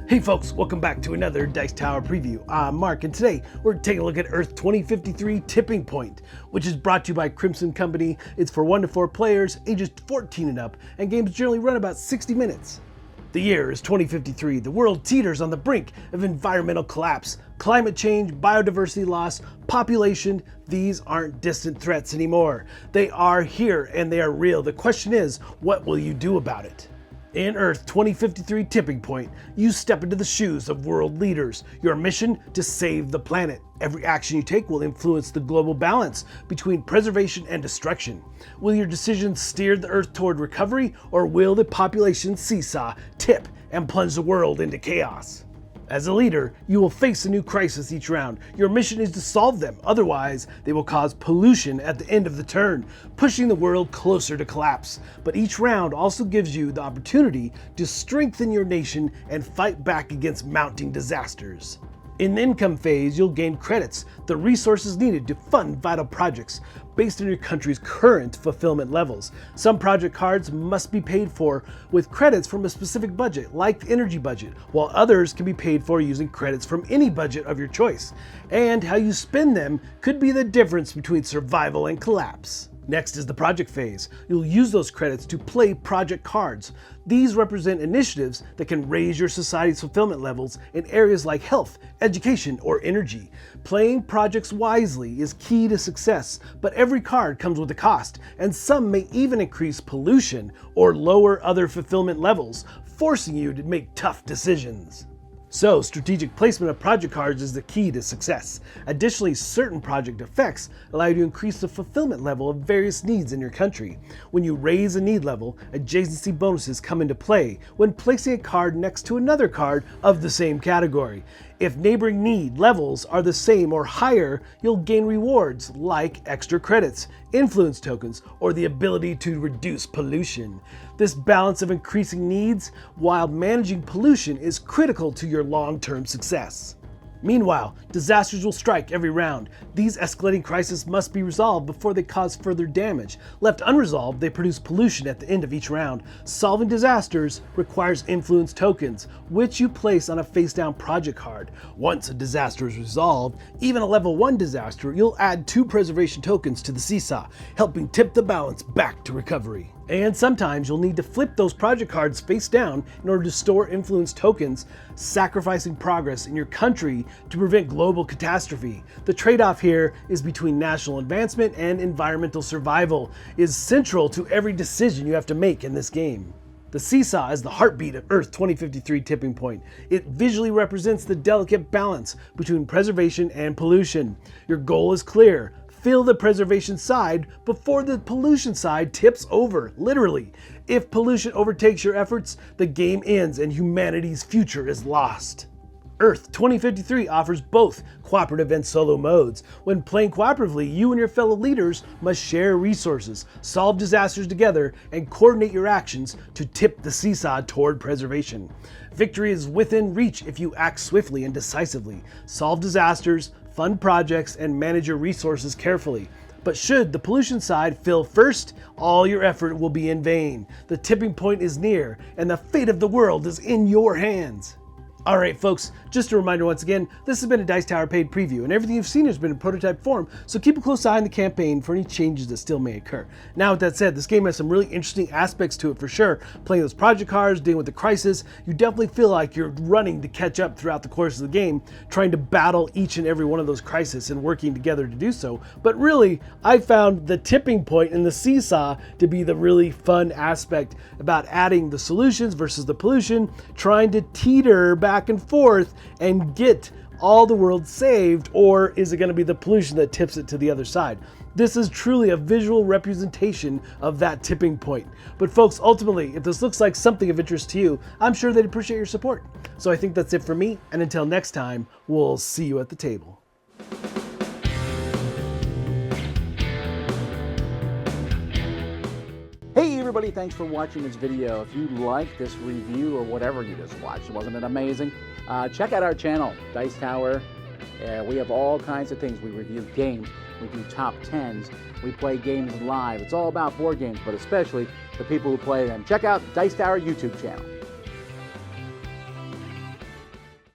Hey folks, welcome back to another Dice Tower preview. I'm Mark, and today we're taking a look at Earth 2053 Tipping Point, which is brought to you by Crimson Company. It's for 1 to 4 players, ages 14 and up, and games generally run about 60 minutes. The year is 2053. The world teeters on the brink of environmental collapse. Climate change, biodiversity loss, population, these aren't distant threats anymore. They are here and they are real. The question is, what will you do about it? In Earth 2053 Tipping Point, you step into the shoes of world leaders. Your mission? To save the planet. Every action you take will influence the global balance between preservation and destruction. Will your decisions steer the Earth toward recovery, or will the population seesaw, tip, and plunge the world into chaos? As a leader, you will face a new crisis each round. Your mission is to solve them, otherwise they will cause pollution at the end of the turn, pushing the world closer to collapse. But each round also gives you the opportunity to strengthen your nation and fight back against mounting disasters. In the income phase, you'll gain credits, the resources needed to fund vital projects based on your country's current fulfillment levels. Some project cards must be paid for with credits from a specific budget, like the energy budget, while others can be paid for using credits from any budget of your choice. And how you spend them could be the difference between survival and collapse. Next is the project phase. You'll use those credits to play project cards. These represent initiatives that can raise your society's fulfillment levels in areas like health, education, or energy. Playing projects wisely is key to success, but every card comes with a cost, and some may even increase pollution or lower other fulfillment levels, forcing you to make tough decisions. So, strategic placement of project cards is the key to success. Additionally, certain project effects allow you to increase the fulfillment level of various needs in your country. When you raise a need level, adjacency bonuses come into play when placing a card next to another card of the same category. If neighboring need levels are the same or higher, you'll gain rewards like extra credits, influence tokens, or the ability to reduce pollution. This balance of increasing needs while managing pollution is critical to your long-term success. Meanwhile, disasters will strike every round. These escalating crises must be resolved before they cause further damage. Left unresolved, they produce pollution at the end of each round. Solving disasters requires influence tokens, which you place on a face-down project card. Once a disaster is resolved, even a level 1 disaster, you'll add 2 preservation tokens to the seesaw, helping tip the balance back to recovery. And sometimes you'll need to flip those project cards face down in order to store influence tokens, sacrificing progress in your country to prevent global catastrophe. The trade-off here is between national advancement and environmental survival, is central to every decision you have to make in this game. The seesaw is the heartbeat of Earth 2053 Tipping Point. It visually represents the delicate balance between preservation and pollution. Your goal is clear. Fill the preservation side before the pollution side tips over, literally. If pollution overtakes your efforts, the game ends and humanity's future is lost. Earth 2053 offers both cooperative and solo modes. When playing cooperatively, you and your fellow leaders must share resources, solve disasters together, and coordinate your actions to tip the seesaw toward preservation. Victory is within reach if you act swiftly and decisively, solve disasters, fund projects, and manage your resources carefully. But should the pollution side fail first, all your effort will be in vain. The tipping point is near, and the fate of the world is in your hands. Alright folks, just a reminder once again, this has been a Dice Tower paid preview, and everything you've seen has been in prototype form, so keep a close eye on the campaign for any changes that still may occur. Now with that said, this game has some really interesting aspects to it for sure. Playing those project cards, dealing with the crisis, you definitely feel like you're running to catch up throughout the course of the game, trying to battle each and every one of those crises and working together to do so. But really, I found the tipping point in the seesaw to be the really fun aspect about adding the solutions versus the pollution, trying to teeter back and forth and get all the world saved, or is it going to be the pollution that tips it to the other side? This is truly a visual representation of that tipping point. But folks, ultimately, if this looks like something of interest to you, I'm sure they'd appreciate your support. So I think that's it for me, and until next time, we'll see you at the table. Hey everybody, thanks for watching this video. If you like this review or whatever you just watched, wasn't it amazing? Check out our channel, Dice Tower. We have all kinds of things. We review games, we do top 10s, we play games live. It's all about board games, but especially the people who play them. Check out Dice Tower YouTube channel.